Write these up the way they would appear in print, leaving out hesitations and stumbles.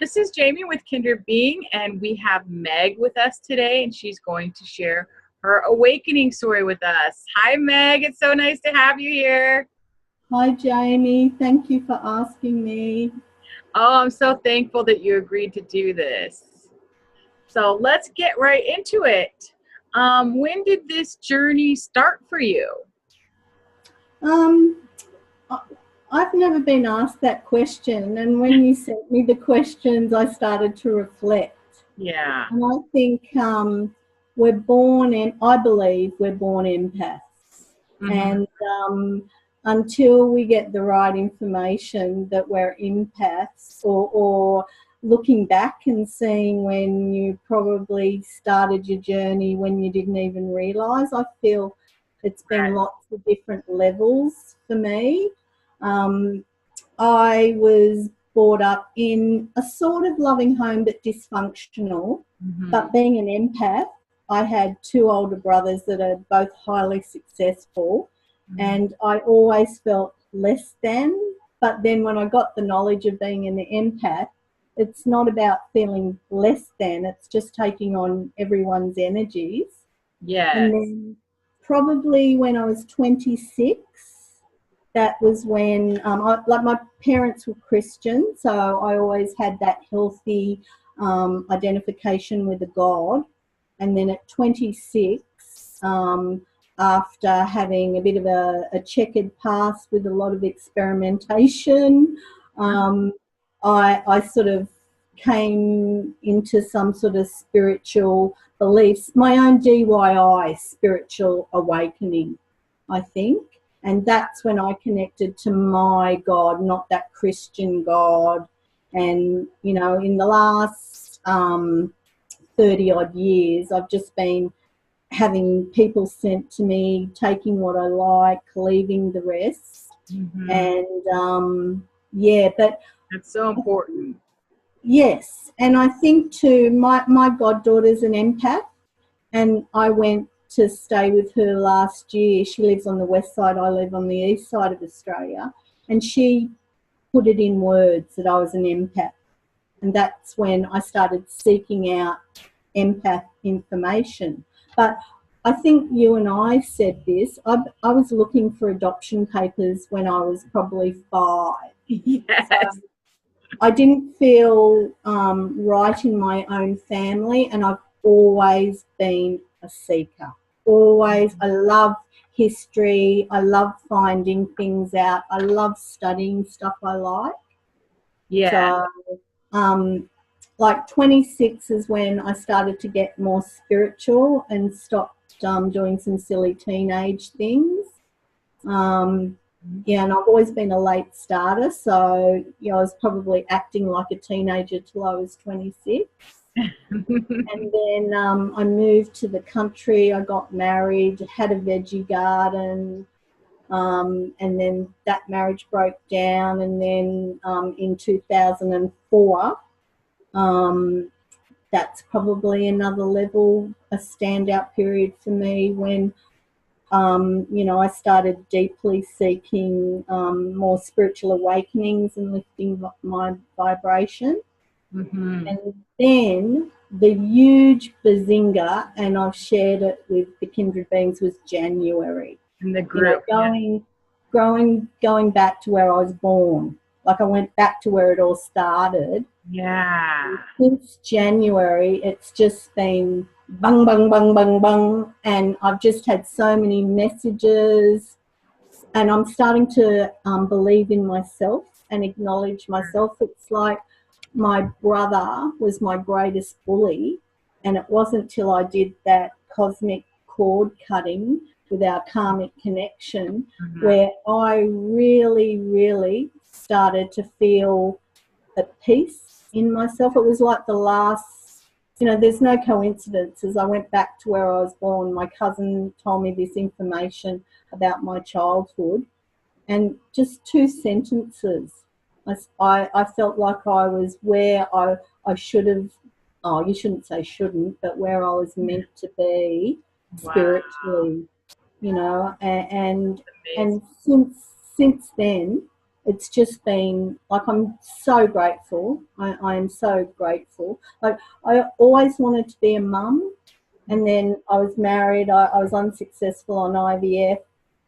This is Jamie with Kindred Being, and we have Meg with us today, and she's going to share her awakening story with us. Hi, Meg. It's so nice to have you here. Hi, Jamie. Thank you for asking me. Oh, I'm so thankful that you agreed to do this. So let's get right into it. When did this journey start for you? Um, I- I've never been asked that question, and when you sent me the questions, I started to reflect. Yeah. And I think we're born, and I believe we're born empaths. Mm-hmm. And until we get the right information that we're empaths, or looking back and seeing when you probably started your journey when you didn't even realise, I feel it's been Right. lots of different levels for me. Um, I was brought up in a sort of loving home but dysfunctional. Mm-hmm. But being an empath, I had two older brothers that are both highly successful, Mm-hmm. and I always felt less than. But then when I got the knowledge of being an empath, it's not about feeling less than, it's just taking on everyone's energies. And Yes. then probably when I was 26, that was when, like my parents were Christian, so I always had that healthy identification with a God. And then at 26, after having a bit of a checkered past with a lot of experimentation, um, I sort of came into some sort of spiritual beliefs, my own DIY spiritual awakening, I think. And that's when I connected to my God, not that Christian God. And, you know, in the last 30 odd years, I've just been having people sent to me, taking what I like, leaving the rest. Mm-hmm. And yeah, but That's so important. yes. And I think too, my goddaughter's an empath, and I went to stay with her last year. She lives on the west side, I live on the east side of Australia, and she put it in words that I was an empath. And that's when I started seeking out empath information. But I think you and I said this. I was looking for adoption papers when I was probably 5. So Yes. I didn't feel right in my own family, and I've always been a seeker. Always. I love history. I love finding things out. I love studying stuff I like. Yeah. So, like 26 is when I started to get more spiritual and stopped doing some silly teenage things. Yeah, and I've always been a late starter, so I was probably acting like a teenager till I was 26. And then I moved to the country. I got married, had a veggie garden, and then that marriage broke down. And then in 2004, that's probably another level, a standout period for me when I started deeply seeking more spiritual awakenings and lifting my vibration. Mm-hmm. And then the huge bazinga, and I've shared it with the Kindred Beings, was January. In the group. Yeah. Going back to where I was born. Like I went back to where it all started. Yeah. Since January, it's just been bang, bang, bang, bang, bang. And I've just had so many messages. And I'm starting to believe in myself and acknowledge myself. It's like my brother was my greatest bully. And it wasn't till I did that cosmic cord cutting with our karmic connection Mm-hmm. where I really, really started to feel at peace in myself. It was like the last, there's no coincidences. I went back to where I was born. My cousin told me this information about my childhood, and just 2 sentences, I felt like I was where I should have, oh, you shouldn't say shouldn't, but where I was meant to be Wow. spiritually, and Amazing. since then, it's just been like, I'm so grateful. I am so grateful. Like, I always wanted to be a mum, and then I was married. I was unsuccessful on IVF,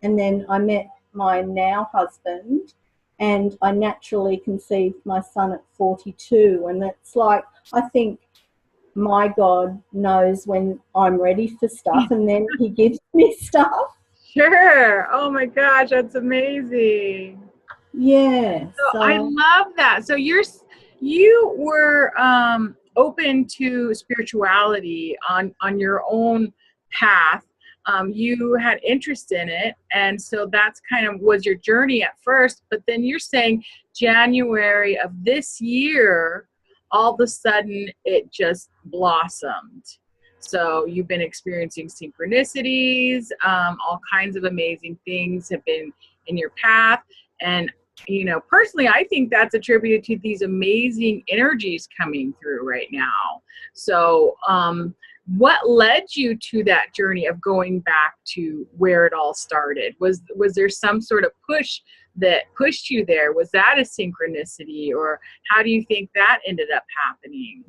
and then I met my now husband, and I naturally conceived my son at 42. And it's like, I think my God knows when I'm ready for stuff, and then he gives me stuff. Sure. Oh my gosh, that's amazing. Yeah. So I So love that. So you were open to spirituality on your own path. You had interest in it, and so that's kind of was your journey at first. But then you're saying January of this year, all of a sudden it just blossomed. So you've been experiencing synchronicities, all kinds of amazing things have been in your path. And personally, I think that's attributed to these amazing energies coming through right now. So, what led you to that journey of going back to where it all started? Was there some sort of push that pushed you there? Was that a synchronicity, or how do you think that ended up happening?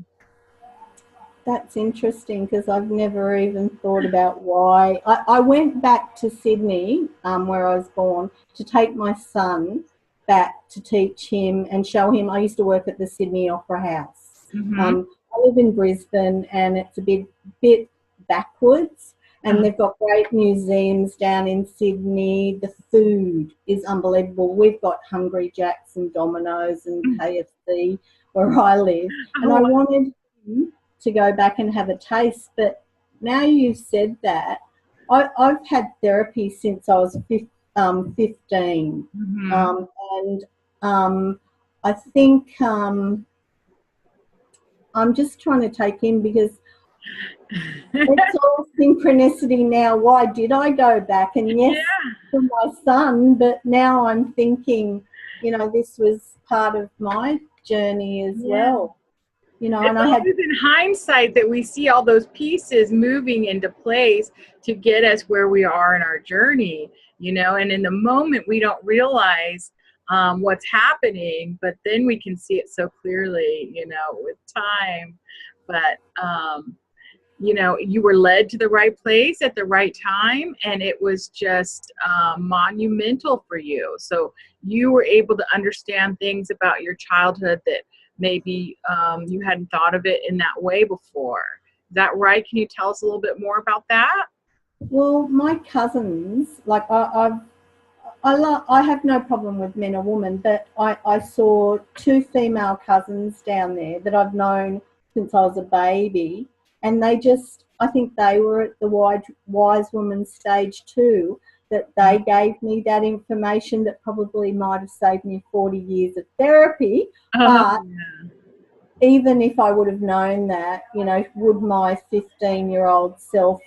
that's interesting, because I've never even thought about why. I went back to Sydney, where I was born, to take my son back to teach him and show him. I used to work at the Sydney Opera House. Mm-hmm. I live in Brisbane, and it's a bit backwards, and they've got great museums down in Sydney. The food is unbelievable. We've got Hungry Jack's and Domino's and KFC where I live, and I Oh, wanted him to go back and have a taste. But now you've said that, I've had therapy since I was 15. mm-hmm. And I think I'm just trying to take in, because it's all synchronicity now. Why did I go back? And yes, Yeah. for my son, but now I'm thinking, this was part of my journey as Yeah. well. And It's I had, always in hindsight that we see all those pieces moving into place to get us where we are in our journey, and in the moment we don't realize what's happening, but then we can see it so clearly, with time. But, you were led to the right place at the right time, and it was just monumental for you. So you were able to understand things about your childhood that maybe you hadn't thought of it in that way before. Is that right? Can you tell us a little bit more about that? well, my cousins, like, I have no problem with men or women, but I saw two female cousins down there that I've known since I was a baby, and I think they were at the wise woman stage too, that they gave me that information that probably might have saved me 40 years of therapy. Oh, But even if I would have known that, would my 15-year-old self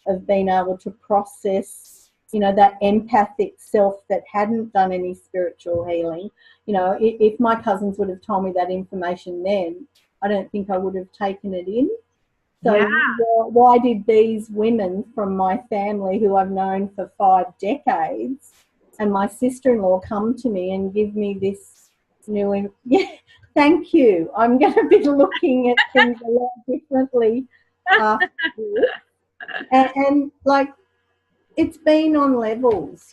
have been able to process, that empathic self that hadn't done any spiritual healing? If my cousins would have told me that information then, I don't think I would have taken it in. yeah. So why did these women from my family, who I've known for 5 decades, and my sister-in-law, come to me and give me this new? Yeah, thank you. I'm going to be looking at things a lot differently after this. And like, it's been on levels,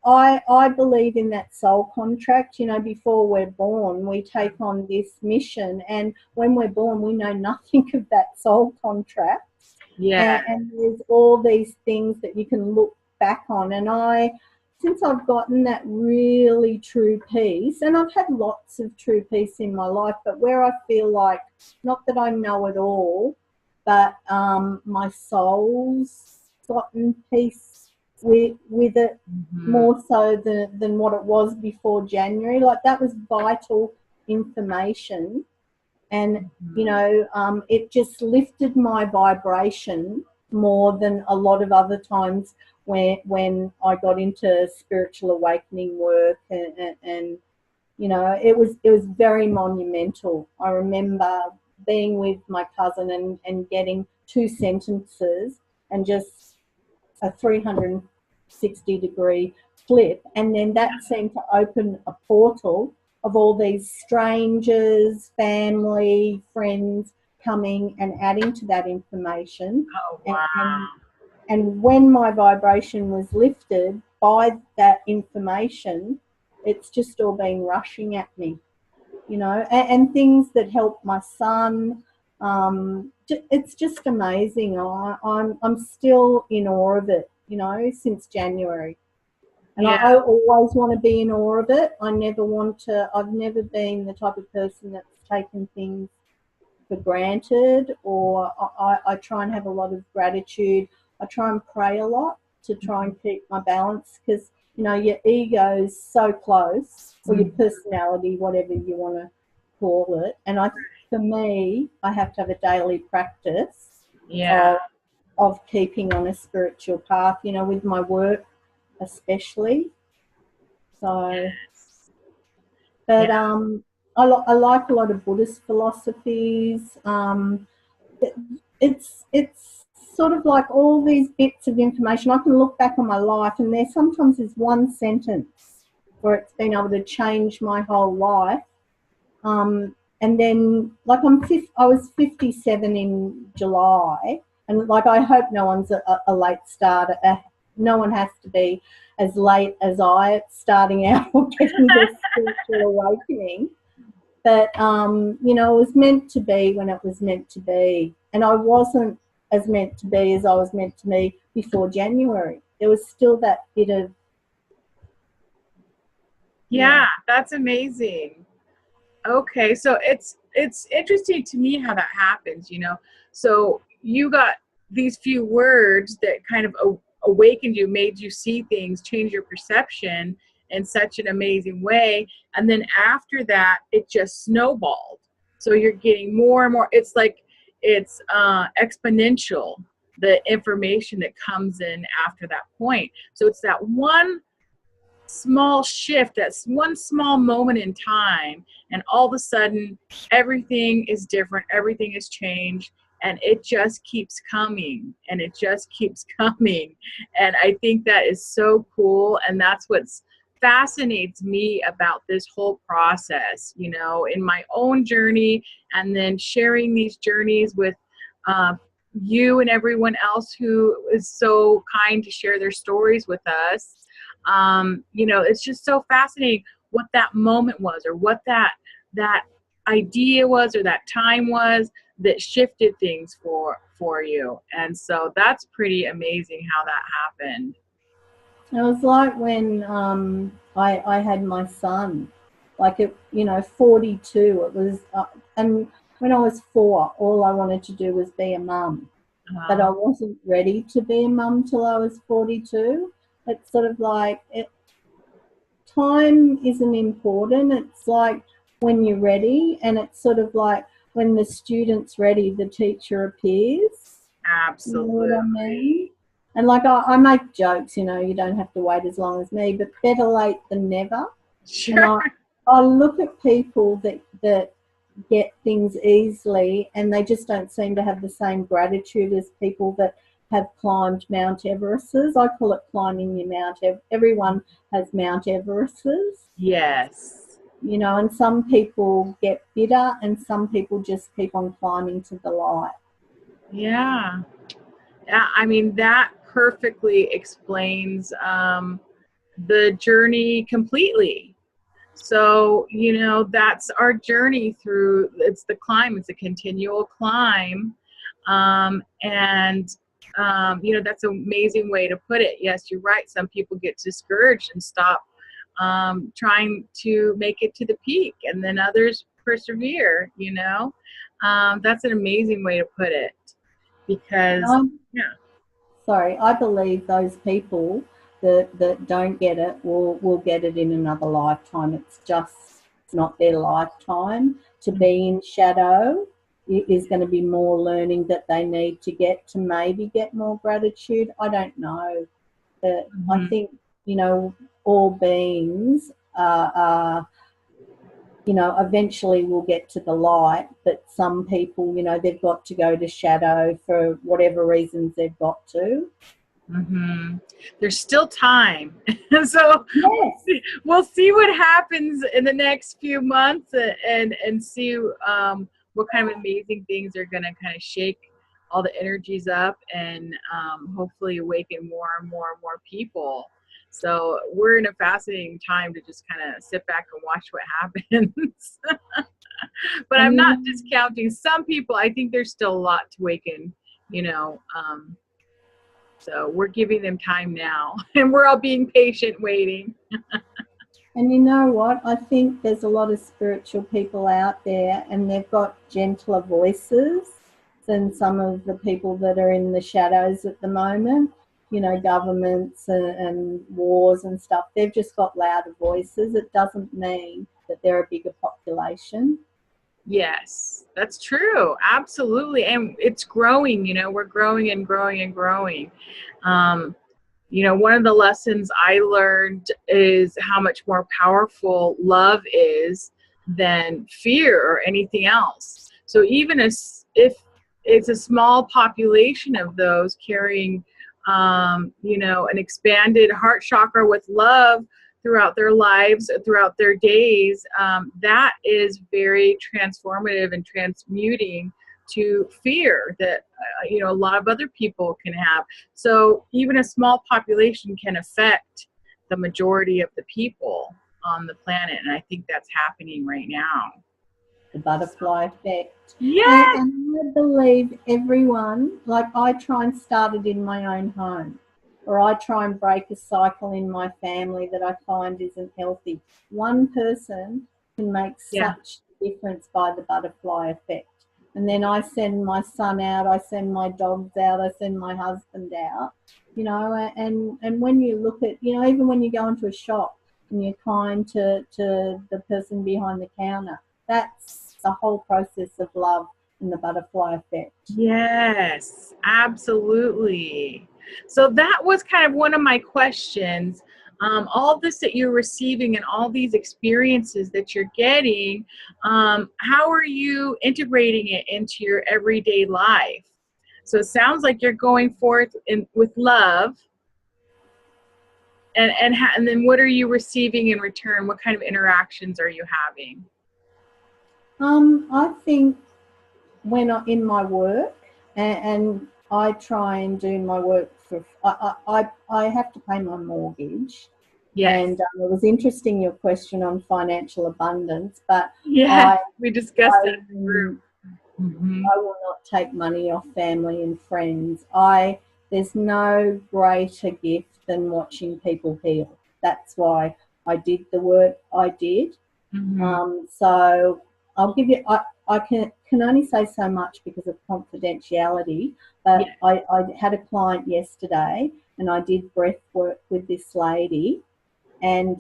I believe in that soul contract. Before we're born, we take on this mission, and when we're born, we know nothing of that soul contract. Yeah. And there's all these things that you can look back on. And since I've gotten that really true peace, and I've had lots of true peace in my life, but where I feel like, not that I know it all, but my soul's gotten peace with it, Mm-hmm. more so than what it was before January. Like, that was vital information. And, it just lifted my vibration more than a lot of other times when I got into spiritual awakening work. And it was very monumental. I remember being with my cousin and getting 2 sentences, and just a 360-degree flip, and then that seemed to open a portal of all these strangers, family, friends coming and adding to that information. Oh, and, wow. and and when my vibration was lifted by that information, it's just all been rushing at me, you know, and things that help my son. It's just amazing. I'm still in awe of it, you know, since January. And Yeah. I always want to be in awe of it. I've never been the type of person that's taken things for granted, or I try and have a lot of gratitude. I try and pray a lot to try and keep my balance, because, you know, your ego is so close, or your personality, whatever you want to call it. And for me, I have to have a daily practice Yeah. of keeping on a spiritual path, you know, with my work especially. So, but I like a lot of Buddhist philosophies. It's sort of like all these bits of information. I can look back on my life, and there sometimes is one sentence where it's been able to change my whole life. And then, like, I was 57 in July, and like, I hope no one's a late starter. No one has to be as late as I starting out or getting this spiritual awakening. But, you know, it was meant to be when it was meant to be. And I wasn't as meant to be as I was meant to be before January. There was still that bit of... Yeah, that's amazing. Okay, so it's interesting to me how that happens, you know. So you got these few words that kind of awakened you, made you see things, change your perception in such an amazing way, and then after that, it just snowballed. So you're getting more and more. It's like it's exponential, the information that comes in after that point. So it's that one small shift, that's one small moment in time, and all of a sudden everything is different, everything has changed, and it just keeps coming and it just keeps coming. And I think that is so cool, and that's what's fascinates me about this whole process, you know, in my own journey, and then sharing these journeys with you and everyone else who is so kind to share their stories with us. You know, it's just so fascinating what that moment was, or what that idea was, or that time was that shifted things for you. And so that's pretty amazing how that happened. It was like when I had my son, like, it, you know, 42. It was, and when I was 4, all I wanted to do was be a mum. But I wasn't ready to be a mum till I was 42. It's sort of like time isn't important. It's like when you're ready, and it's sort of like when the student's ready, the teacher appears. Absolutely. You know what I mean? And like, I make jokes, you know, you don't have to wait as long as me, but better late than never. Sure. And I look at people that get things easily, and they just don't seem to have the same gratitude as people that have climbed Mount Everest's. I call it climbing your Mount Everest. Everyone has Mount Everest's. Yes. You know, and some people get bitter, and some people just keep on climbing to the light. Yeah. Yeah, I mean, that perfectly explains the journey completely. So, you know, that's our journey through, it's the climb, it's a continual climb. You know, that's an amazing way to put it. Yes, you're right. Some people get discouraged and stop trying to make it to the peak, and then others persevere, you know. That's an amazing way to put it, because, yeah. Sorry, I believe those people that don't get it will get it in another lifetime. It's just not their lifetime. To be in shadow is going to be more learning that they need to get to maybe get more gratitude. I don't know. But I think, you know, all beings are, you know, eventually will get to the light, but some people, you know, they've got to go to shadow for whatever reasons they've got to. There's still time. So Yes. we'll see what happens in the next few months, and see what kind of amazing things are going to kind of shake all the energies up, and hopefully awaken more and more and more people. So we're in a fascinating time to just kind of sit back and watch what happens. But I'm not discounting some people. I think there's still a lot to awaken, you know. So we're giving them time now, and we're all being patient, waiting. And you know what? I think there's a lot of spiritual people out there, and they've got gentler voices than some of the people that are in the shadows at the moment. You know, governments and wars and stuff. They've just got louder voices. It doesn't mean that they're a bigger population. Yes, that's true. Absolutely. And it's growing, you know, we're growing and growing and growing. You know, one of the lessons I learned is how much more powerful love is than fear or anything else. So even if it's a small population of those carrying, you know, an expanded heart chakra with love throughout their lives, throughout their days, that is very transformative and transmuting to fear that you know, a lot of other people can have. So even a small population can affect the majority of the people on the planet, and I think that's happening right now. The butterfly effect. Yes. And I believe everyone, like I try and start it in my own home, or I try and break a cycle in my family that I find isn't healthy. One person can make Yeah. such a difference by the butterfly effect. And then I send my son out, I send my dogs out, I send my husband out, you know, and when you look at, you know, even when you go into a shop and you're kind to the person behind the counter, that's the whole process of love and the butterfly effect. Yes, absolutely. So that was kind of one of my questions. All this that you're receiving and all these experiences that you're getting, how are you integrating it into your everyday life? So it sounds like you're going forth with love, and then what are you receiving in return? What kind of interactions are you having? I think when in my work, and I try and do my work for, I have to pay my mortgage. Yes. And it was interesting your question on financial abundance, but Yeah, we discussed that in the group. I will not take money off family and friends. There's no greater gift than watching people heal. That's why I did the work I did. So I'll give you. I can only say so much because of confidentiality. But I had a client yesterday, and I did breath work with this lady, and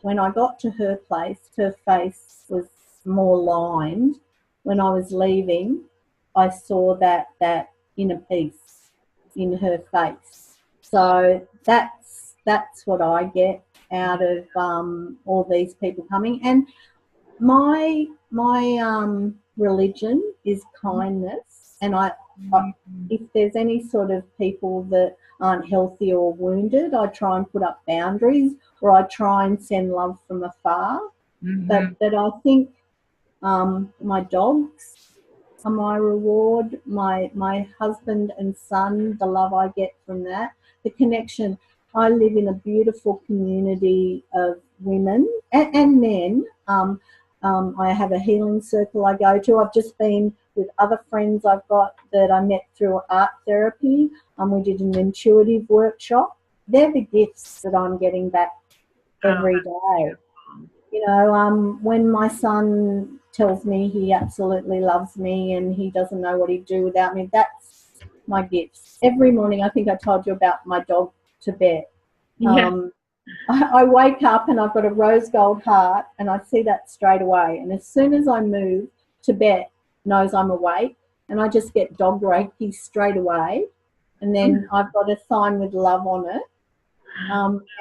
when I got to her place, her face was more lined. When I was leaving, I saw that inner peace in her face. So that's what I get out of all these people coming. And my religion is kindness, and I if there's any sort of people that aren't healthy or wounded, I try and put up boundaries, or I try and send love from afar. But I think my dogs are my reward, my husband and son, the love I get from that, the connection. I live in a beautiful community of women and men. I have a healing circle I go to. I've just been with other friends I've got that I met through art therapy. We did an intuitive workshop. They're the gifts that I'm getting back every day. You know, when my son tells me he absolutely loves me and he doesn't know what he'd do without me, that's my gifts. Every morning, I think I told you about my dog Tibet. I wake up and I've got a rose gold heart, and I see that straight away. And as soon as I move, Tibet knows I'm awake, and I just get dog reiki straight away. And then I've got a sign with love on it.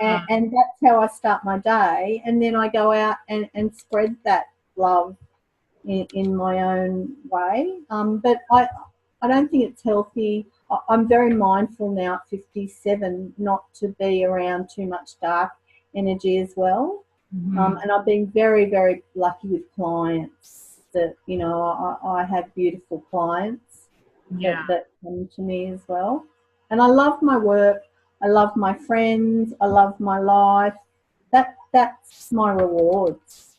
And that's how I start my day. And then I go out and spread that love in my own way. But I don't think it's healthy I'm very mindful now at 57 not to be around too much dark energy as well. Mm-hmm. And I've been very, very lucky with clients that, you know, I have beautiful clients Yeah. that come to me as well. And I love my work. I love my friends. I love my life. That's my rewards.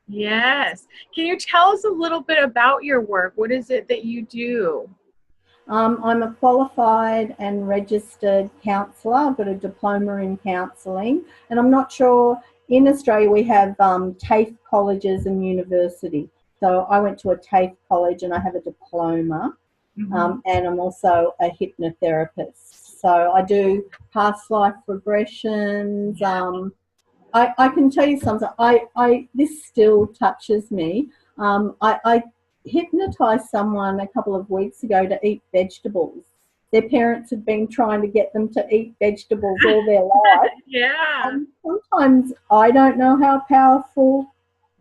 Yes. Can you tell us a little bit about your work? What is it that you do? I'm a qualified and registered counsellor. I've got a diploma in counselling, and I'm not sure, in Australia we have TAFE colleges and university. So I went to a TAFE college and I have a diploma, Mm-hmm. and I'm also a hypnotherapist. So I do past life regressions. I can tell you something. This still touches me. I hypnotized someone a couple of weeks ago to eat vegetables. Their parents had been trying to get them to eat vegetables all their life. Yeah. And sometimes I don't know how powerful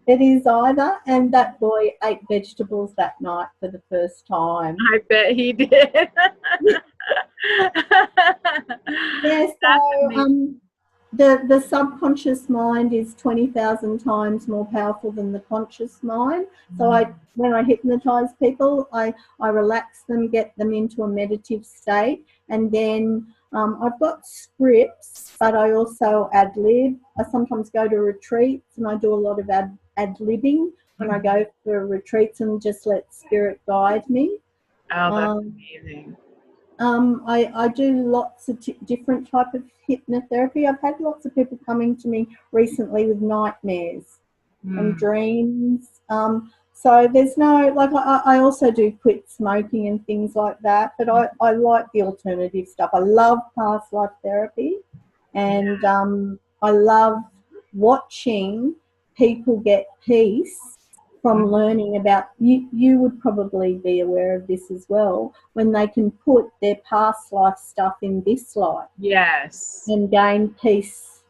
it is either. And that boy ate vegetables that night for the first time. I bet he did. Yeah, That's so amazing. the subconscious mind is 20,000 times more powerful than the conscious mind. So when I hypnotize people, I relax them, get them into a meditative state, and then I've got scripts, but I also ad lib. I sometimes go to retreats and I do a lot of ad libbing when I go for retreats and just let spirit guide me. Oh, that's Um, amazing. I do lots of different type of hypnotherapy. I've had lots of people coming to me recently with nightmares and Mm. dreams. So there's no, like, I also do quit smoking and things like that, but I like the alternative stuff. I love past life therapy, and I love watching people get peace from learning about, you would probably be aware of this as well, when they can put their past life stuff in this life Yes. and gain peace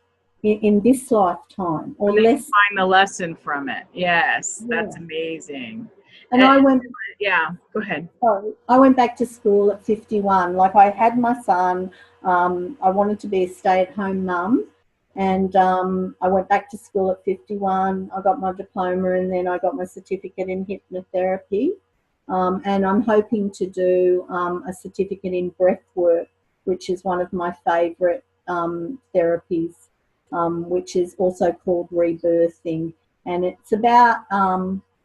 in this lifetime or And they can less. find the lesson from it. Yes, that's Yeah. amazing. And And, yeah, go ahead. I went back to school at 51. Like, I had my son. I wanted to be a stay-at-home mum, and I went back to school at 51. I got my diploma, and then I got my certificate in hypnotherapy. And I'm hoping to do a certificate in breath work, which is one of my favourite therapies, which is also called rebirthing. And it's about,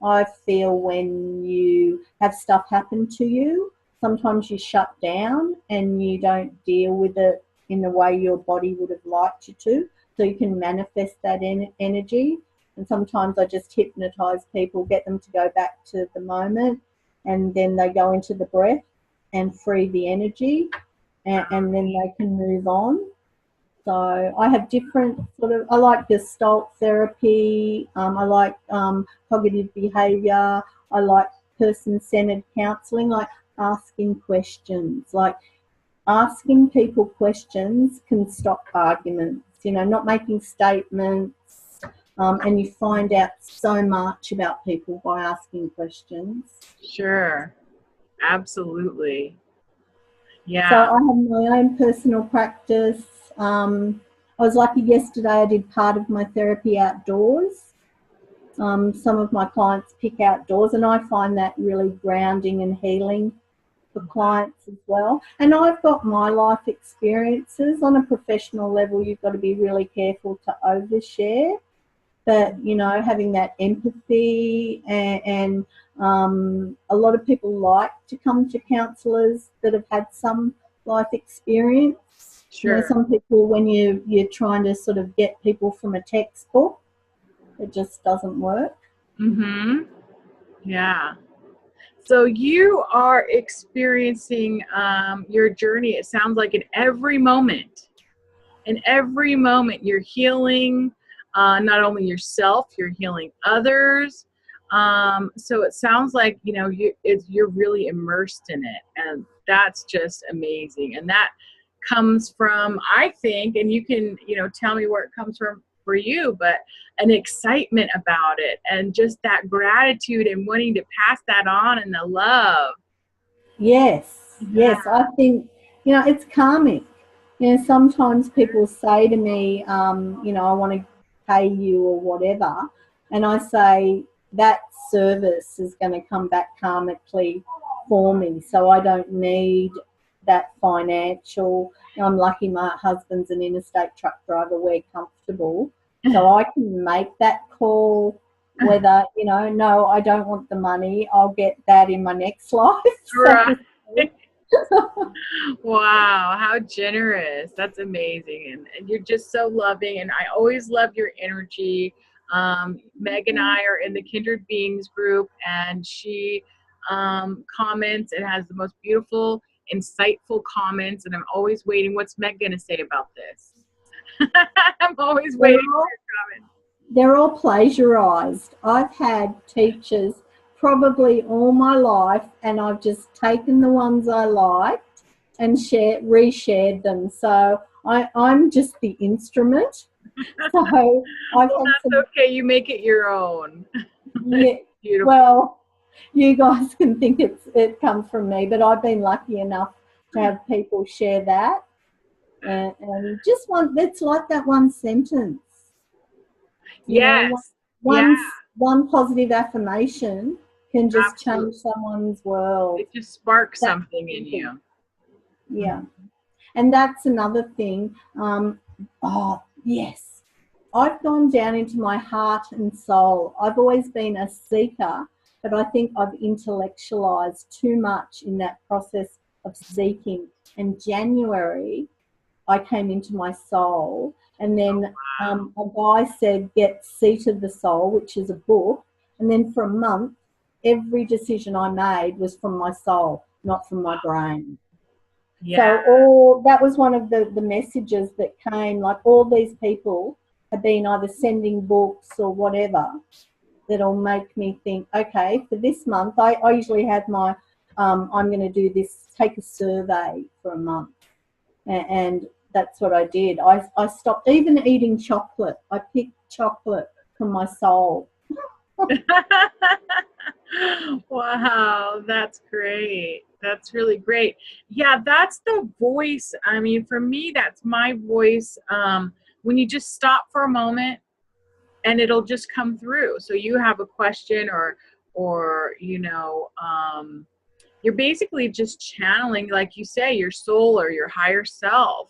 I feel, when you have stuff happen to you, sometimes you shut down and you don't deal with it in the way your body would have liked you to. So you can manifest that energy. And sometimes I just hypnotize people, get them to go back to the moment, and then they go into the breath and free the energy, and then they can move on. So I have different sort of, I like Gestalt therapy, I like cognitive behaviour, I like person-centered counselling, like asking questions. Like, asking people questions can stop arguments, you know, not making statements, and you find out so much about people by asking questions. Sure. Absolutely. So Yeah. I have my own personal practice. I was lucky yesterday, I did part of my therapy outdoors. Some of my clients pick outdoors, and I find that really grounding and healing for clients as well. And I've got my life experiences. On a professional level, you've got to be really careful to overshare. But, you know, having that empathy, and a lot of people like to come to counsellors that have had some life experience. You know, Sure. some people, when you're trying to sort of get people from a textbook, it just doesn't work. Mm-hmm. Yeah. So you are experiencing your journey, it sounds like, in every moment. In every moment, you're healing not only yourself, you're healing others. So it sounds like, you know, you're really immersed in it. And that's just amazing. And that comes from, I think, and you can, you know, tell me where it comes from for you, but an excitement about it and just that gratitude and wanting to pass that on and the love. Yes. Yeah. yes. I think, it's karmic. Sometimes people say to me, I want to pay you or whatever. And I say that service is going to come back karmically for me. So I don't need that financial. I'm lucky my husband's an interstate truck driver. We're comfortable. So I can make that call whether, no, I don't want the money. I'll get that in my next life. So Right. to speak. Wow, how generous. That's amazing. And you're just so loving. And I always love your energy. Meg and I are in the Kindred Beings group, and she comments and has the most beautiful, insightful comments. And I'm always waiting. What's Meg going to say about this? I'm always They're waiting all, for your comments. they're all plagiarized. I've had teachers probably all my life, and I've just taken the ones I liked and reshared them. So I'm just the instrument. So I've Well, had some, that's okay. You make it your own. yeah, Beautiful. well, you guys can think it comes from me, but I've been lucky enough to have people share that. And just it's like that one sentence. Yes. Yeah, One one positive affirmation can just change absolutely. someone's world. It just sparks That's something in something. you. Yeah, and that's another thing. Oh yes, I've gone down into my heart and soul. I've always been a seeker, but I think I've intellectualized too much in that process of seeking. And January, I came into my soul, and then a guy said, "Get Seat of the Soul," which is a book. And then for a month, every decision I made was from my soul, not from my brain. Yeah. So all that was one of the messages that came. Like all these people have been either sending books or whatever that'll make me think, okay, for this month, I usually have my, I'm going to do this, take a survey for a month. And that's what I did. I stopped even eating chocolate. I picked chocolate from my soul. Wow, that's great. That's really great. Yeah, that's the voice. I mean, for me, that's my voice. When you just stop for a moment and it'll just come through. So you have a question or you're basically just channeling, like you say, your soul or your higher self,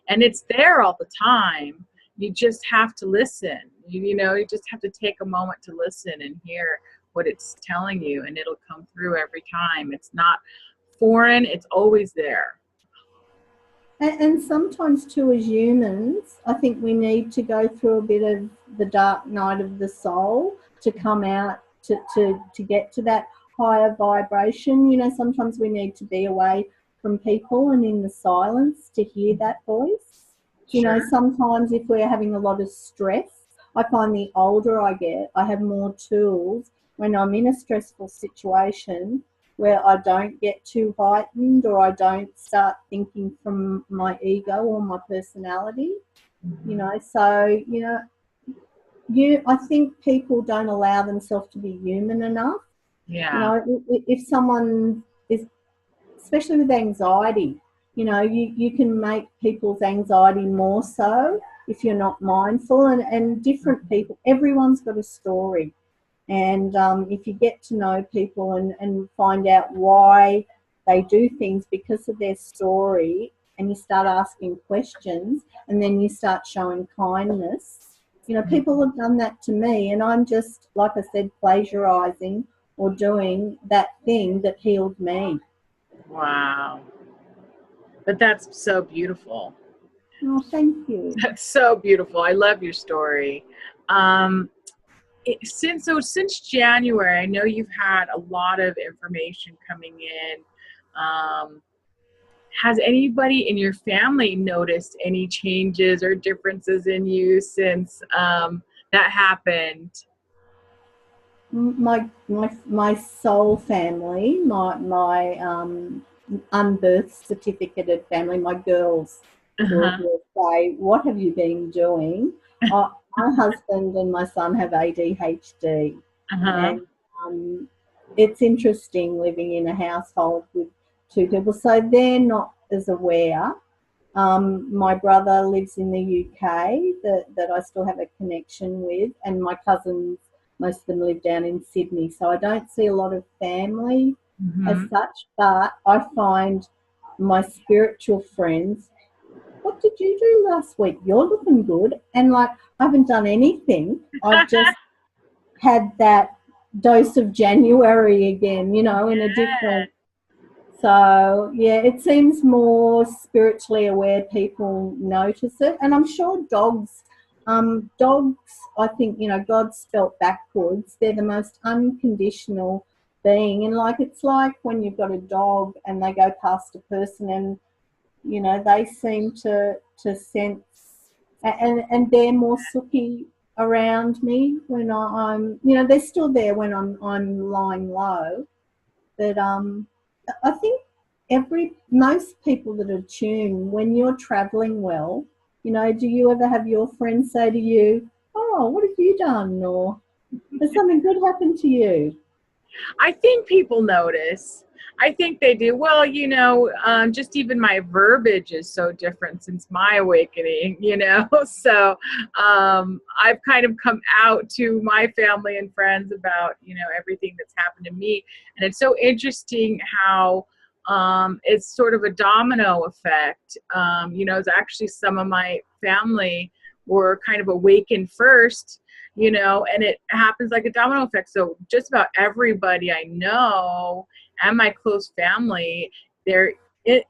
and it's there all the time. You just have to listen. You just have to take a moment to listen and hear what it's telling you, and it'll come through every time. It's not foreign, it's always there. And sometimes too, as humans, I think we need to go through a bit of the dark night of the soul to come out to get to that higher vibration. Sometimes we need to be away from people and in the silence to hear that voice. Sure. Sometimes if we're having a lot of stress, I find the older I get, I have more tools when I'm in a stressful situation where I don't get too heightened or I don't start thinking from my ego or my personality. So I think people don't allow themselves to be human enough. Yeah. If someone is, especially with anxiety, you can make people's anxiety more so if you're not mindful. And different people, everyone's got a story. And if you get to know people and find out why they do things because of their story, and you start asking questions and then you start showing kindness, people have done that to me, and I'm just, like I said, plagiarizing or doing that thing that healed me. Wow. But that's so beautiful. Oh, thank you. That's so beautiful. I love your story. Um, since January, I know you've had a lot of information coming in. Um, has anybody in your family noticed any changes or differences in you since that happened? My soul family, my unbirth certificated family, my girls Uh-huh. will say, "What have you been doing?" My husband and my son have ADHD, Uh-huh. and it's interesting living in a household with two people, so they're not as aware. My brother lives in the UK that I still have a connection with, and my cousins, most of them live down in Sydney, so I don't see a lot of family as such, but I find my spiritual friends, what did you do last week? You're looking good. And like, I haven't done anything. I've just had that dose of January again, you know, in a different. So, yeah, it seems more spiritually aware people notice it. And I'm sure dogs, I think, you know, God spelt backwards. They're the most unconditional being. And like, it's like when you've got a dog and they go past a person and, you know, they seem to sense, and they're more sooky around me when I'm, you know, they're still there when I'm lying low. But I think most people that are tuned, when you're traveling well, you know, do you ever have your friends say to you, "Oh, what have you done?" or "Has something good happened to you?" I think people notice. I think they do. Well, you know, just even my verbiage is so different since my awakening, you know. So I've kind of come out to my family and friends about, you know, everything that's happened to me. And it's so interesting how it's sort of a domino effect. You know, it's actually some of my family were kind of awakened first, you know, and it happens like a domino effect. So just about everybody I know and my close family, they're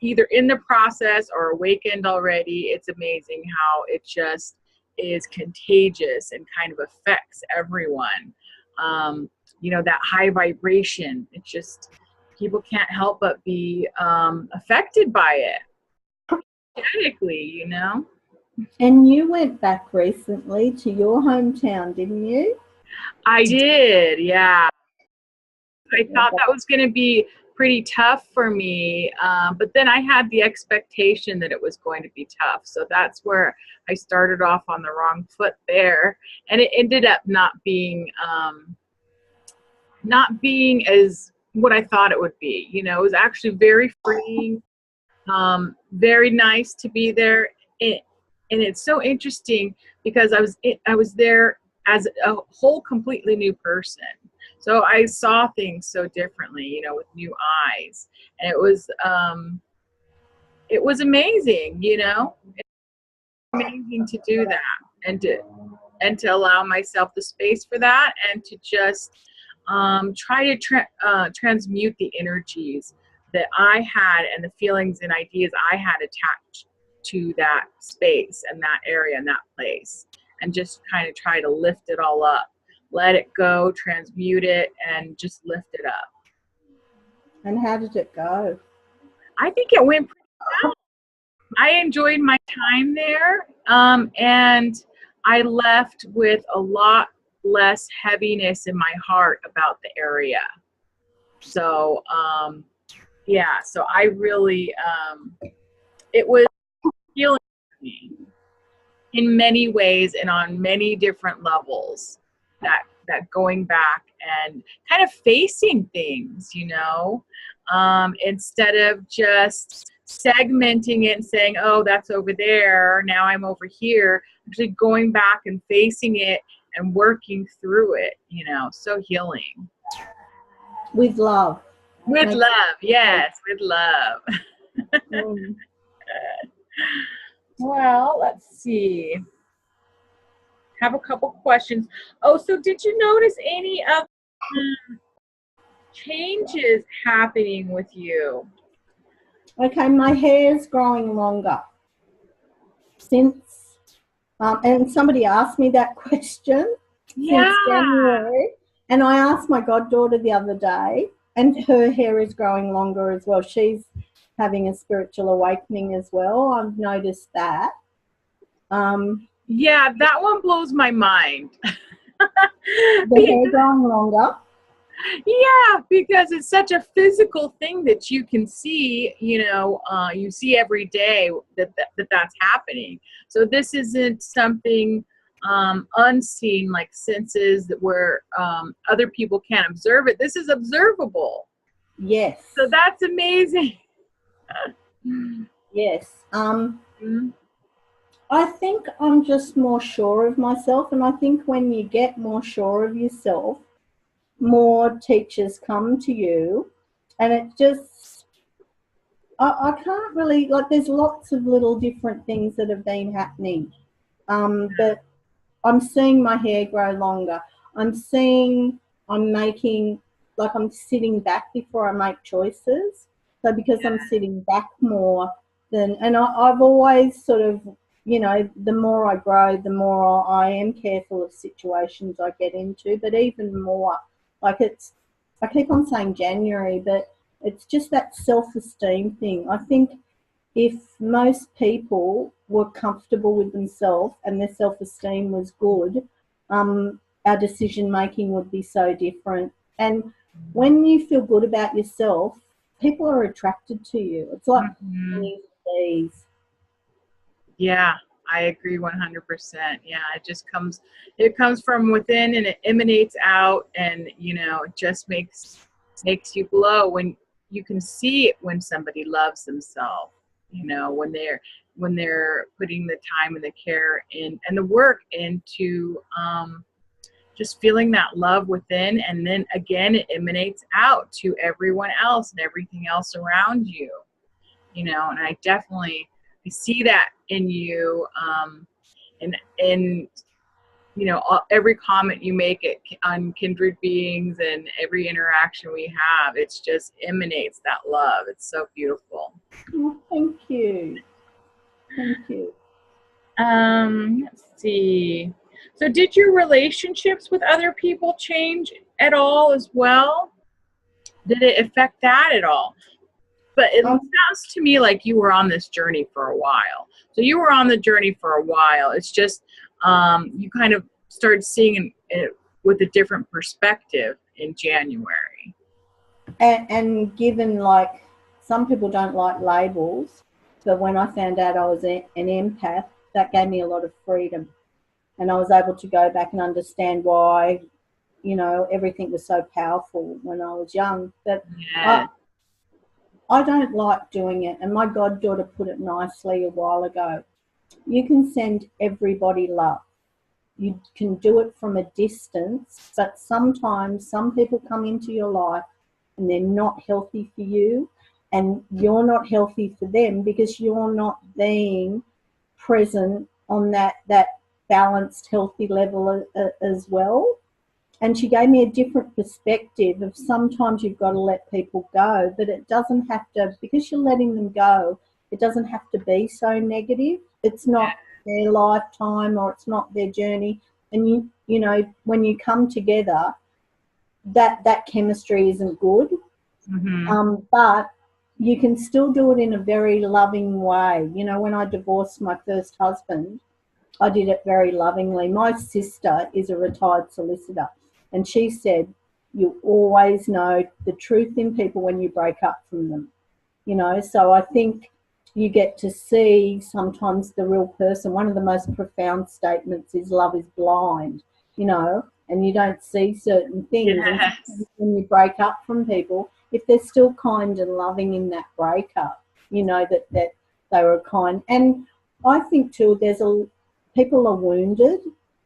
either in the process or awakened already. It's amazing how it just is contagious and kind of affects everyone. You know, that high vibration, it just, people can't help but be affected by it, energetically, you know. And you went back recently to your hometown, didn't you? I did, yeah. I thought that was going to be pretty tough for me, but then I had the expectation that it was going to be tough. So that's where I started off on the wrong foot there, and it ended up not being as what I thought it would be. You know, it was actually very freeing, very nice to be there. And it's so interesting because I was there as a whole completely new person. So I saw things so differently, you know, with new eyes. And it was amazing, you know. It's amazing to do that and to allow myself the space for that and to just try to transmute the energies that I had and the feelings and ideas I had attached to that space and that area and that place, and just kind of try to lift it all up, let it go, transmute it, and just lift it up. And how did it go? I think it went pretty well. I enjoyed my time there, and I left with a lot less heaviness in my heart about the area. So, yeah, so I really, it was healing for me in many ways and on many different levels, that going back and kind of facing things, you know, instead of just segmenting it and saying, oh, that's over there, now I'm over here, actually going back and facing it and working through it, you know, so healing. With love. With love, yes, with love. Well, let's see. Have a couple questions. Oh, so did you notice any of changes happening with you? Okay, my hair's growing longer since, and somebody asked me that question since January, and I asked my goddaughter the other day, and her hair is growing longer as well. She's having a spiritual awakening as well. I've noticed that. Yeah, that one blows my mind. The hair growing longer. Yeah, because it's such a physical thing that you can see, you know, you see every day that's happening. So this isn't something unseen, like senses that where other people can't observe it. This is observable. Yes. So that's amazing. Yes. Mhm. I think I'm just more sure of myself, and I think when you get more sure of yourself, more teachers come to you, and it just I can't really, like, there's lots of little different things that have been happening. But I'm seeing my hair grow longer. I'm seeing I'm making, like, I'm sitting back before I make choices. So because I'm sitting back more than, and I've always sort of, the more I grow, the more I am careful of situations I get into, but even more, like, I keep on saying January, but it's just that self-esteem thing. I think if most people were comfortable with themselves and their self-esteem was good, our decision making would be so different. And when you feel good about yourself, people are attracted to you. It's like Mhm. bees. Yeah, I agree 100%. Yeah, it comes from within and it emanates out, and it just makes you glow when you can see it when somebody loves themselves. When they're putting the time and the care in and the work into just feeling that love within, and then again it emanates out to everyone else and everything else around you. And I see that in you, and every comment you make it on Kindred Beings and every interaction we have, it's just emanates that love. It's so beautiful. Oh, thank you. Thank you. Let's see. So did your relationships with other people change at all as well? Did it affect that at all? But it Um, sounds to me like you were on this journey for a while. So you were on the journey for a while. It's just you kind of started seeing it with a different perspective in January. and given, like, some people don't like labels, but when I found out I was an empath, that gave me a lot of freedom. And I was able to go back and understand why, everything was so powerful when I was young. But Yeah. I, I don't like doing it. And my goddaughter put it nicely a while ago. You can send everybody love. You can do it from a distance, but sometimes some people come into your life and they're not healthy for you, and you're not healthy for them because you're not being present on that balanced, healthy level as well. And she gave me a different perspective of sometimes you've got to let people go, but it doesn't have to, because you're letting them go, it doesn't have to be so negative. It's not their lifetime or it's not their journey. And when you come together, that chemistry isn't good. Mm-hmm. But you can still do it in a very loving way. When I divorced my first husband, I did it very lovingly. My sister is a retired solicitor, and she said, "You always know the truth in people when you break up from them." So I think you get to see sometimes the real person. One of the most profound statements is love is blind, and you don't see certain things. And Yes. sometimes when you break up from people, if they're still kind and loving in that breakup, that they were kind. And I think too, people are wounded,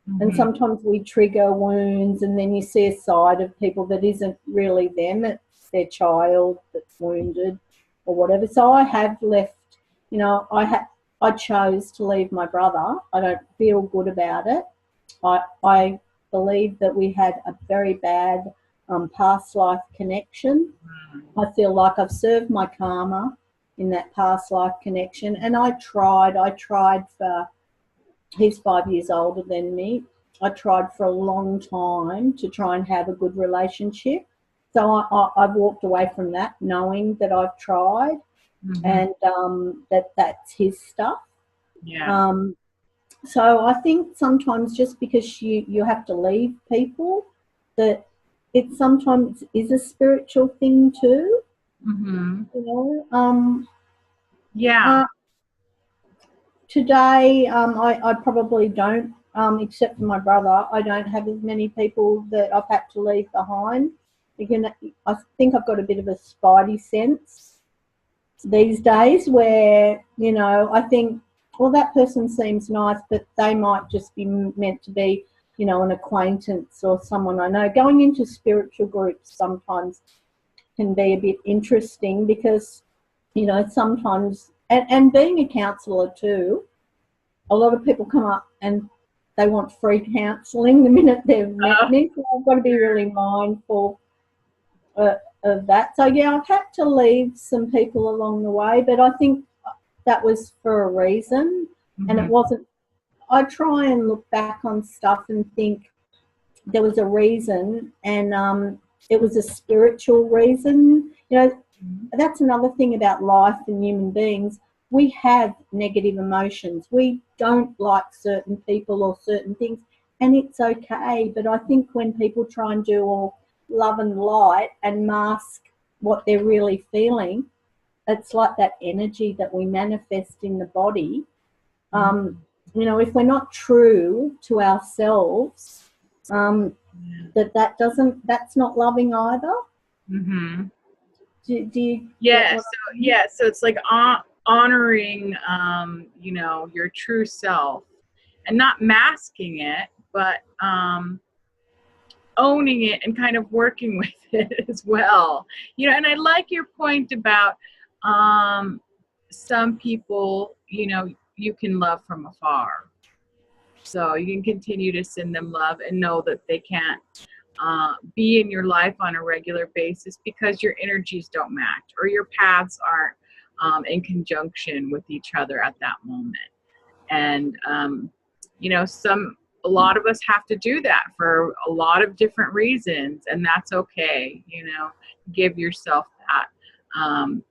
and Mm-hmm. sometimes we trigger wounds, and then you see a side of people that isn't really them, it's their child that's wounded or whatever. So I have left, I chose to leave my brother. I don't feel good about it. I believe that we had a very bad past life connection. I feel like I've served my karma in that past life connection, and I tried for, he's 5 years older than me. I tried for a long time to try and have a good relationship. So I've walked away from that knowing that I've tried, Mm-hmm. and that's his stuff. Yeah. Um, so I think sometimes just because you have to leave people, that it sometimes is a spiritual thing too. Mm-hmm. You know, um, Yeah. uh, Today, I probably don't, except for my brother, I don't have as many people that I've had to leave behind. Again, I think I've got a bit of a spidey sense. these days where, you know, I think, well, that person seems nice, but they might just be meant to be, you know, an acquaintance or someone I know. Going into spiritual groups sometimes can be a bit interesting because, you know, sometimes, and being a counsellor too, a lot of people come up and they want free counselling the minute they've met Oh, me. So I've got to be really mindful of that. So yeah, I've had to leave some people along the way, but I think that was for a reason, and it mhm. wasn't. I try and look back on stuff and think there was a reason, and it was a spiritual reason. You know, that's another thing about life and human beings. We have negative emotions. We don't like certain people or certain things, and it's okay. But I think when people try and do all love and light and mask what they're really feeling, it's like that energy that we manifest in the body. Um, you know, if we're not true to ourselves, that's not loving either. Mm-hmm. Do you get Yeah, what so I mean? yeah, so it's like honoring, you know, your true self and not masking it, but owning it and kind of working with it as well. You know, and I like your point about um, some people, you know, you can love from afar. So you can continue to send them love and know that they can't be in your life on a regular basis because your energies don't match or your paths aren't in conjunction with each other at that moment. And you know, a lot of us have to do that for a lot of different reasons, and that's okay. You know, give yourself that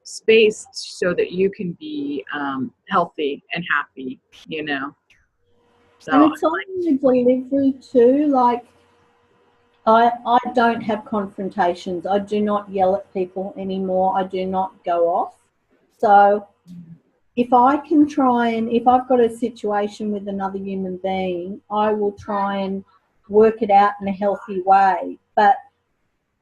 space so that you can be healthy and happy. You know, so And I it's on the delivery too. Like I don't have confrontations. I do not yell at people anymore. I do not go off. So if I can try and if I've got a situation with another human being, I will try and work it out in a healthy way. But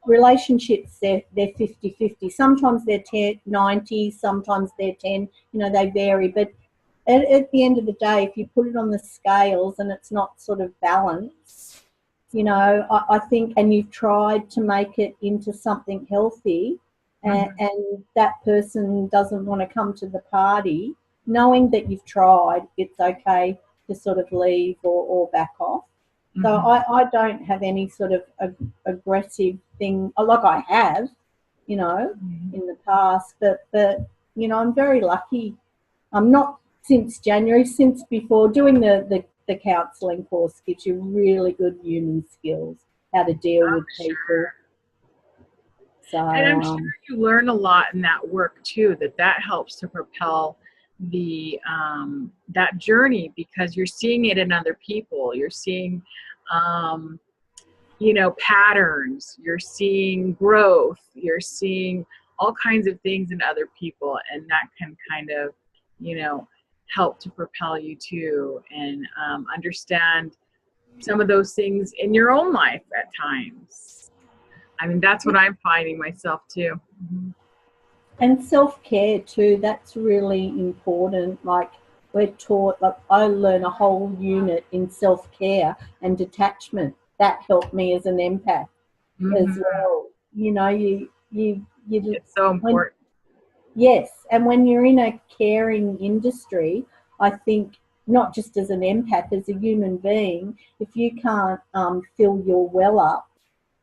relationships, they're 50-50. Sometimes they're 10, 90, sometimes they're 10. You know, they vary. But at the end of the day, if you put it on the scales and it's not sort of balanced, you know, I think, and you've tried to make it into something healthy, Mhm, and that person doesn't want to come to the party, knowing that you've tried, it's okay to sort of leave or back off. So mhm. I don't have any sort of aggressive thing, like I have, you know, Mhm. in the past, but you know, I'm very lucky. I'm not since January, since before doing the counselling course gives you really good human skills, how to deal Oh, with people. sure. So And I'm sure you learn a lot in that work too, that helps to propel the that journey because you're seeing it in other people. You're seeing um, you know, patterns, you're seeing growth, you're seeing all kinds of things in other people, and that can kind of, you know, help to propel you too and understand some of those things in your own life at times. I mean, that's what I'm finding myself too. Mhm. and self-care too, that's really important. Like we're taught, like I learn a whole unit in self-care and detachment. That helped me as an empath as Mhm. well. You know, you It's so when important. yes, and when you're in a caring industry, I think not just as an empath, as a human being, if you can't fill your well up,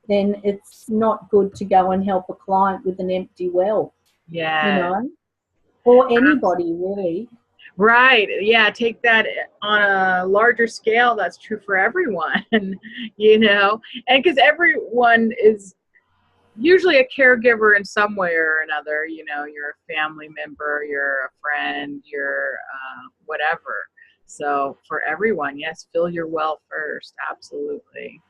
then it's not good to go and help a client with an empty well, you Yeah. know, or anybody really. Right. Yeah. Take that on a larger scale. That's true for everyone, you know, and because everyone is usually a caregiver in some way or another. You know, you're a family member, you're a friend, you're whatever. So for everyone, yes, fill your well first. Absolutely.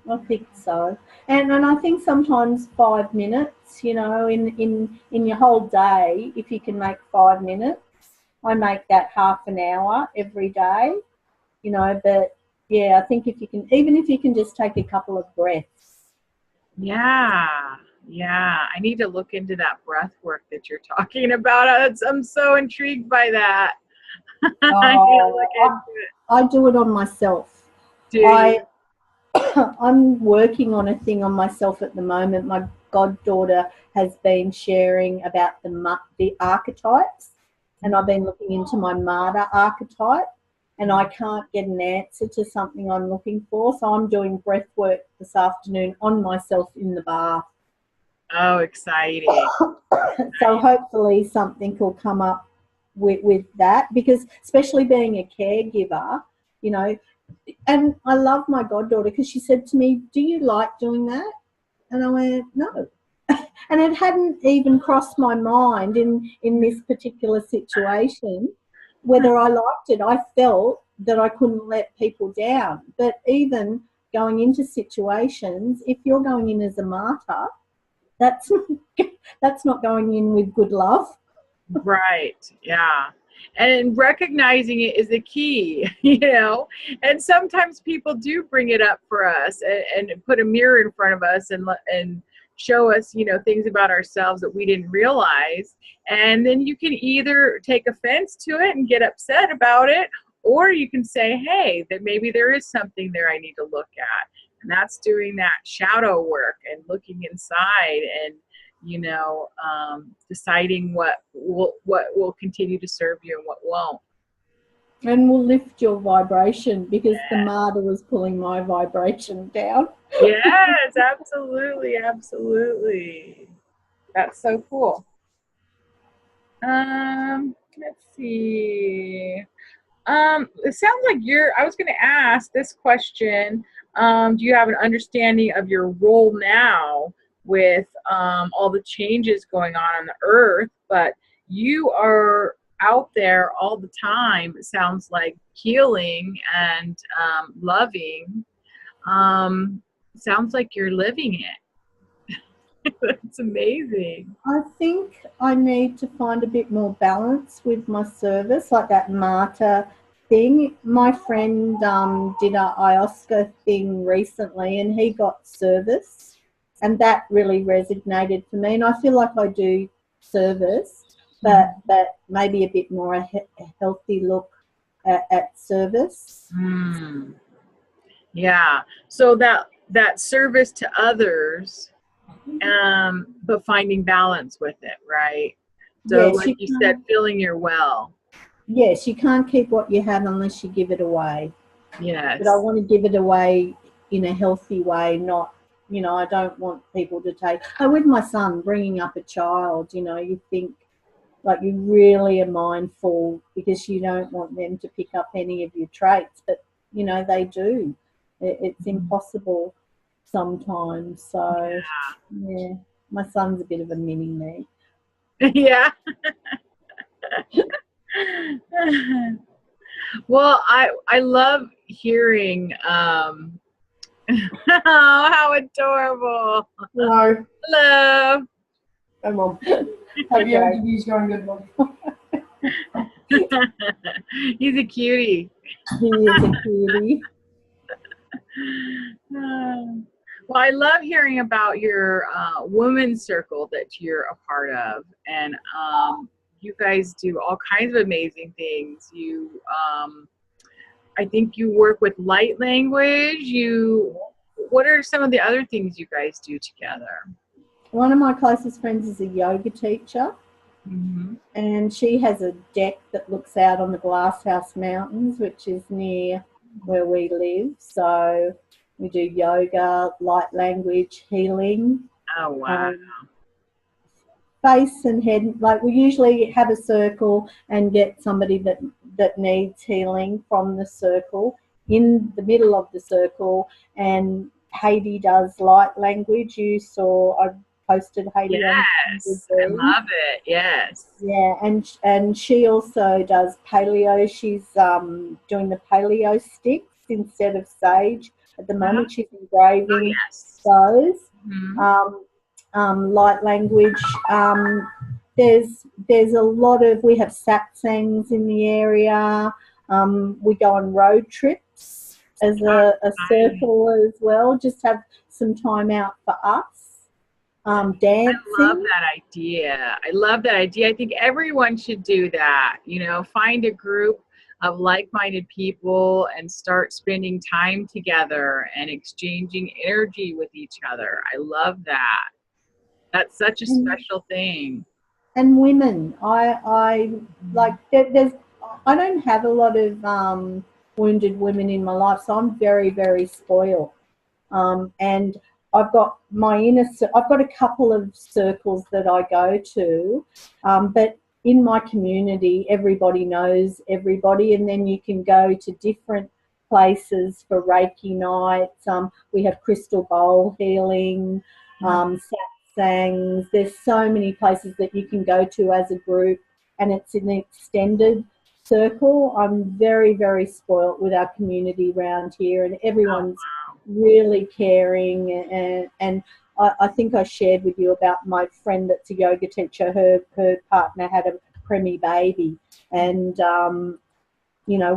I think so, and I think sometimes 5 minutes, you know, in your whole day, if you can make 5 minutes, I make that half an hour every day, you know. But yeah, I think if you can, even if you can just take a couple of breaths. Yeah. Yeah, I need to look into that breath work that you're talking about. I'm so intrigued by that. I need to look Oh, into it. I do it on myself. Do I you? I'm working on a thing on myself at the moment. My goddaughter has been sharing about the archetypes, and I've been looking into my martyr archetype, and I can't get an answer to something I'm looking for. So I'm doing breath work this afternoon on myself in the bath. Oh, exciting. So hopefully something will come up with that, because especially being a caregiver, you know, and I love my goddaughter because she said to me, "Do you like doing that?" And I went, "No." And it hadn't even crossed my mind in this particular situation whether I liked it. I felt that I couldn't let people down. But even going into situations, if you're going in as a martyr, that's that's not going in with good love. Right. Yeah. And recognizing it is the key, you know. And sometimes people do bring it up for us and put a mirror in front of us and show us, you know, things about ourselves that we didn't realize. And then you can either take offense to it and get upset about it, or you can say, hey, that maybe there is something there I need to look at. And that's doing that shadow work and looking inside and deciding what will continue to serve you and what won't. And will lift your vibration, because the martyr was pulling my vibration down. Yes, absolutely, absolutely. That's so cool. Let's see. It sounds like I was going to ask this question. Do you have an understanding of your role now with all the changes going on the earth? But you are out there all the time, it sounds like, healing and loving. Sounds like you're living it. That's amazing. I think I need to find a bit more balance with my service, like that Marta thing. My friend did a ayahuasca thing recently, and he got service, and that really resonated for me. And I feel like I do service, but maybe a bit more a healthy look at service. Mm. Yeah. So that service to others, but finding balance with it, right? So, Yes, like you you said, can't. filling your well. Yes, you can't keep what you have unless you give it away. But I Yes. want to give it away in a healthy way, not, I don't want people to take. Oh, with my son, bringing up a child, you think like you really are mindful, because you don't want them to pick up any of your traits, but, they do. It's impossible sometimes. So, yeah, my son's a bit of a mini me. Yeah. Well, I love hearing oh, how adorable. No, Hello. come on. Hope your interview's going good, Mom. He's a cutie. He is a cutie. Well, I love hearing about your women's circle that you're a part of, and you guys do all kinds of amazing things. I think you work with light language. What are some of the other things you guys do together? One of my closest friends is a yoga teacher, and she has a deck that looks out on the Glasshouse Mountains, which is near where we live. So we do yoga, light language, healing, Oh, wow. face and head. Like, we usually have a circle and get somebody that needs healing from the circle in the middle of the circle. And Heidi does light language. You saw I posted Heidi on Kindred Yes, I Being. love it. Yes. Yeah, and she also does paleo. She's doing the paleo sticks instead of sage at the moment. She's Oh, engraving yes. those. Mhm. Light language. There's a lot of, we have satsangs in the area. We go on road trips as a circle as well. Just have some time out for us. I love dancing. that idea. I love that idea. I think everyone should do that. Find a group of like-minded people and start spending time together and exchanging energy with each other. I love that. That's such a And special thing. women. I like there's I don't have a lot of wounded women in my life, so I'm very, very spoiled. And I've got I've got a couple of circles that I go to, but in my community, everybody knows everybody, and then you can go to different places for Reiki nights. We have crystal bowl healing, satsangs. There's so many places that you can go to as a group, and it's an extended circle. I'm very, very spoilt with our community around here, and everyone's really caring. And I think I shared with you about my friend that's a yoga teacher. Her partner had a preemie baby, and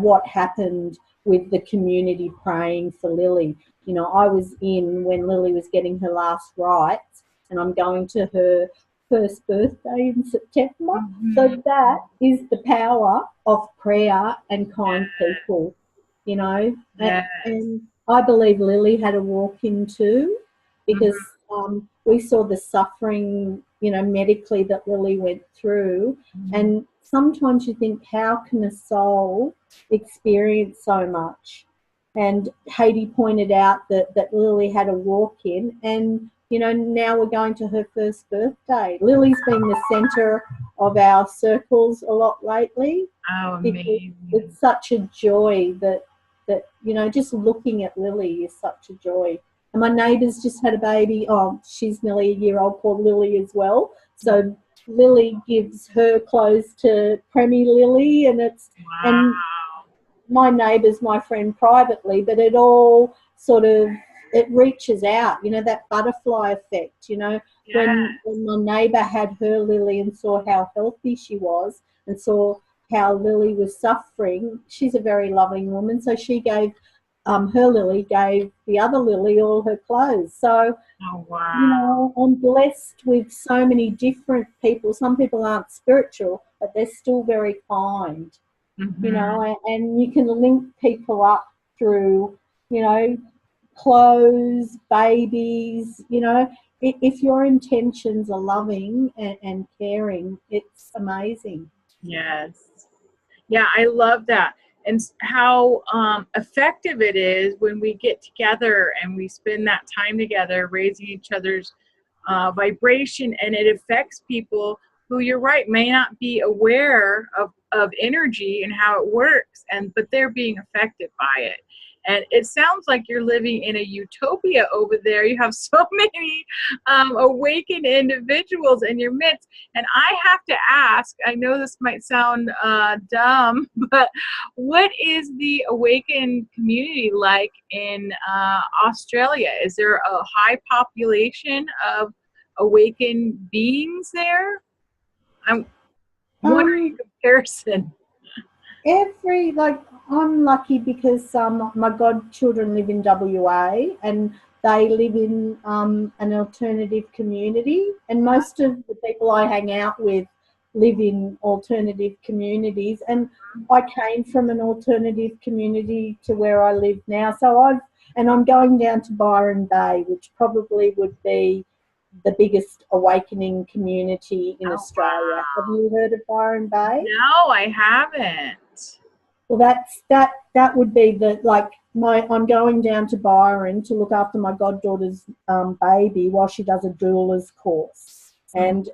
what happened with the community praying for Lily. I was in when Lily was getting her last rites, and I'm going to her first birthday in September. So that is the power of prayer and kind people, Yes. and I believe Lily had a walk-in too, because we saw the suffering, medically that Lily went through. And sometimes you think, how can a soul experience so much? And Haiti pointed out that Lily had a walk-in, and now we're going to her first birthday. Lily's been the centre of our circles a lot lately, Oh, because amazing. it's such a joy that just looking at Lily is such a joy. And my neighbour's just had a baby. Oh, she's nearly a year old, called Lily as well. So Lily gives her clothes to Premi Lily, and and Wow. my neighbour's my friend privately, but it all sort of, it reaches out, that butterfly effect, Yeah. when my neighbour had her Lily and saw how healthy she was and saw how Lily was suffering. She's a very loving woman, so she gave her Lily gave the other Lily all her clothes. So Oh, wow. I'm blessed with so many different people. Some people aren't spiritual, but they're still very kind, and you can link people up through, clothes, babies, if your intentions are loving and caring, it's amazing. Yes. Yeah, I love that. And how effective it is when we get together and we spend that time together raising each other's vibration, and it affects people who, you're right, may not be aware of energy and how it works, but they're being affected by it. And it sounds like you're living in a utopia over there. You have so many awakened individuals in your midst. And I have to ask, I know this might sound dumb, but what is the awakened community like in Australia? Is there a high population of awakened beings there? I'm wondering Um, in comparison. like, I'm lucky because my godchildren live in WA, and they live in an alternative community, and most of the people I hang out with live in alternative communities, and I came from an alternative community to where I live now. So I'm going down to Byron Bay, which probably would be the biggest awakening community in Oh, Australia. Have wow. you heard of Byron Bay? No, I haven't. Well, that would be I'm going down to Byron to look after my goddaughter's baby while she does a doula's course, Mm, and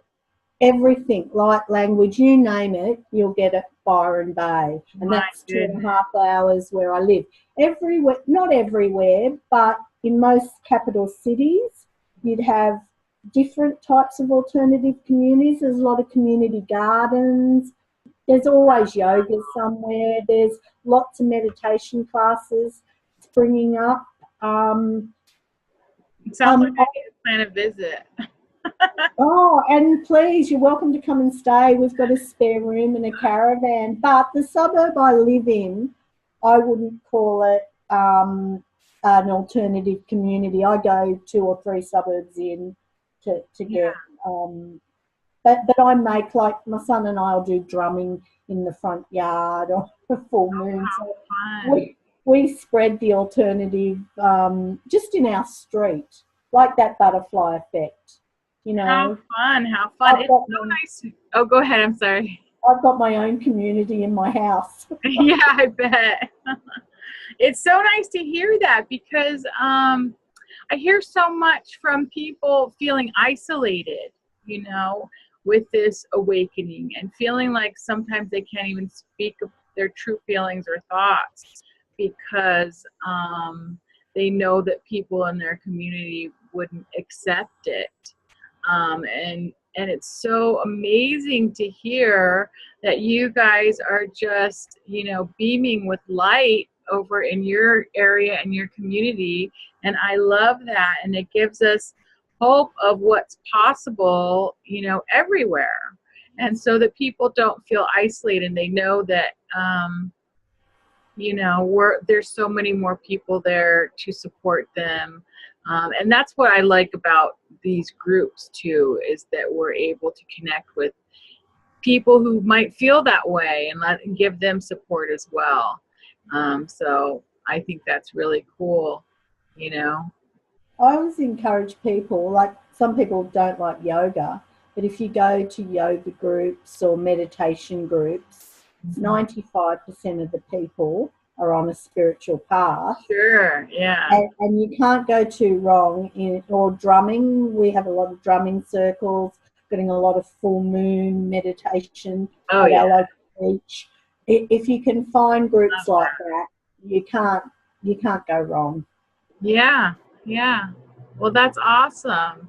everything, light language, you name it, you'll get at Byron Bay, and my that's goodness. 2.5 hours where I live. Everywhere, not everywhere, but in most capital cities, you'd have different types of alternative communities. There's a lot of community gardens. There's always yoga somewhere. There's lots of meditation classes springing up. Um, It sounds like um, I need to plan a visit. oh, and please, you're welcome to come and stay. We've got a spare room and a caravan. But the suburb I live in, I wouldn't call it an alternative community. I go 2 or 3 suburbs in to Yeah. get. But I make, like, my son and I'll do drumming in the front yard on a full moon. So Fun. we spread the alternative just in our street, like that butterfly effect, you How know. fun. How fun. I've It's got so nice. Oh, go ahead. I'm sorry. I've got my own community in my house. Yeah, I bet. It's so nice to hear that because I hear so much from people feeling isolated, you know, with this awakening and feeling like sometimes they can't even speak of their true feelings or thoughts because they know that people in their community wouldn't accept it. And it's so amazing to hear that you guys are just, you know, beaming with light over in your area and your community. And I love that. And it gives us hope of what's possible, you know, everywhere. And so that people don't feel isolated and they know that, you know, there's so many more people there to support them. And that's what I like about these groups too, is that we're able to connect with people who might feel that way and give them support as well. So I think that's really cool, you know. I always encourage people, like, some people don't like yoga, but if you go to yoga groups or meditation groups, 95% of the people are on a spiritual path. Sure, yeah. And you can't go too wrong or drumming. We have a lot of drumming circles, getting a lot of full moon meditation Oh, at yeah. our local beach. If you can find groups like that, you can't go wrong. Yeah, yeah. Well, that's awesome.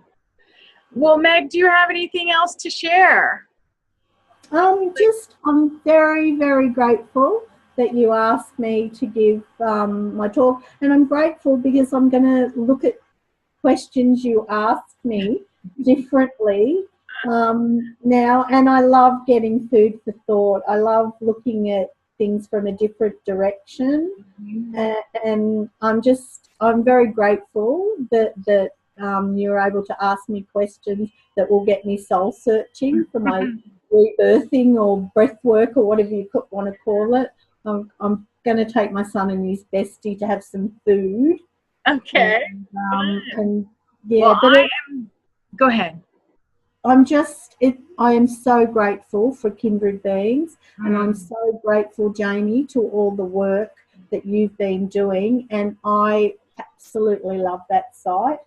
Well, Meg, do you have anything else to share? I'm very, very grateful that you asked me to give my talk, and I'm grateful because I'm going to look at questions you asked me differently now, and I love getting food for thought. I love looking at things from a different direction, and I'm very grateful that you're able to ask me questions that will get me soul searching for my rebirthing or breath work or whatever you want to call it. I'm going to take my son and his bestie to have some food. Okay. And yeah, Well, but go ahead. I am so grateful for Kindred Beings, and I'm so grateful, Jamie, to all the work that you've been doing, and I absolutely love that site.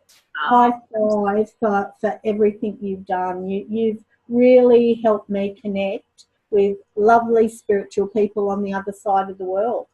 I thrive for everything you've done. You've really helped me connect with lovely spiritual people on the other side of the world.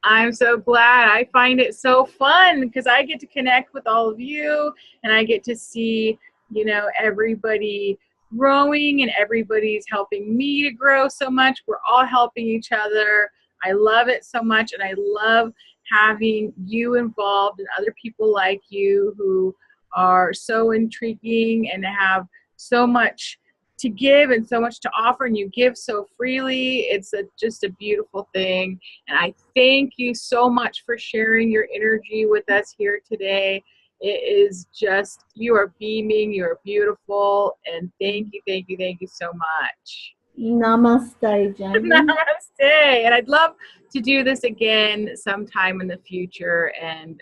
I'm so glad. I find it so fun because I get to connect with all of you and I get to see, you know, everybody growing and everybody's helping me to grow so much. We're all helping each other. I love it so much, and I love having you involved and other people like you who are so intriguing and have so much to give and so much to offer, and you give so freely. It's just a beautiful thing. And I thank you so much for sharing your energy with us here today. It is just, you are beaming, you are beautiful, and thank you so much. Namaste, Jamie. Namaste. And I'd love to do this again sometime in the future, and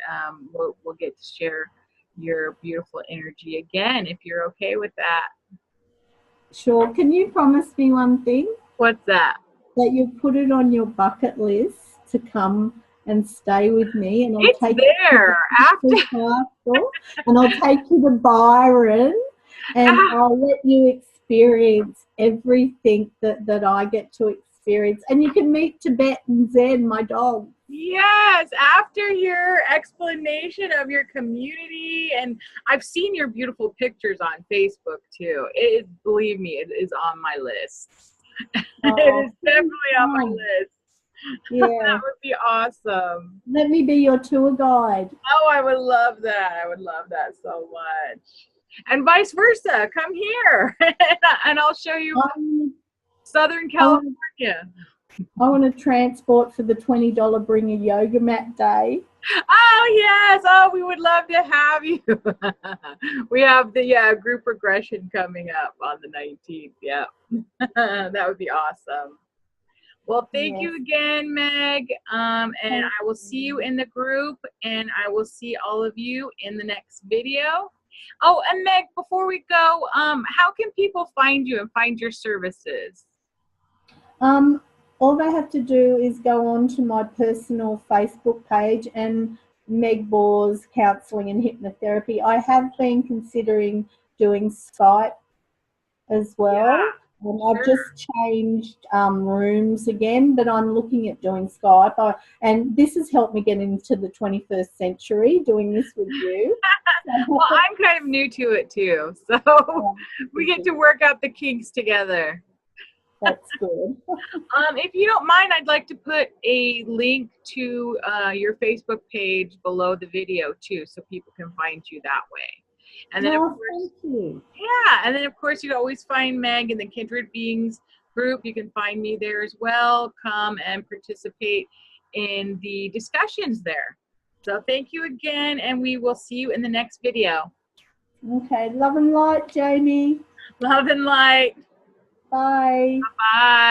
we'll get to share your beautiful energy again if you're okay with that. Sure. Can you promise me one thing? What's that? That you put it on your bucket list to come and stay with me, and It's there after. And I'll take you to Byron, and I'll let you experience everything that I get to experience. And you can meet Tibet and Zen, my dog. Yes, after your explanation of your community, and I've seen your beautiful pictures on Facebook too. It is, believe me, it is on my list. It is definitely on my list. Yeah. That would be awesome. Let me be your tour guide. Oh, I would love that. I would love that so much. And vice versa. Come here and I'll show you Southern California. I want to transport for the $20 bring a yoga mat day. Oh, yes. Oh, we would love to have you. We have the group regression coming up on the 19th. Yeah. That would be awesome. Well, thank Yes. you again, Meg. And I will see you in the group, and I will see all of you in the next video. Oh, and Meg, before we go, how can people find you and find your services? Um, all they have to do is go on to my personal Facebook page and Meg Boers Counselling and Hypnotherapy. I have been considering doing Skype as well. Yeah, And I've sure. just changed rooms again, but I'm looking at doing Skype. And this has helped me get into the 21st century doing this with you. Well, I'm kind of new to it too, so we get to work out the kinks together. That's good. If you don't mind, I'd like to put a link to your Facebook page below the video too, so people can find you that way. And then, of Oh, course, thank you. yeah, and then of course you can always find Meg in the Kindred Beings group. You can find me there as well. Come and participate in the discussions there. So thank you again, and we will see you in the next video. Okay, love and light, Jamie. Love and light. Bye. Bye.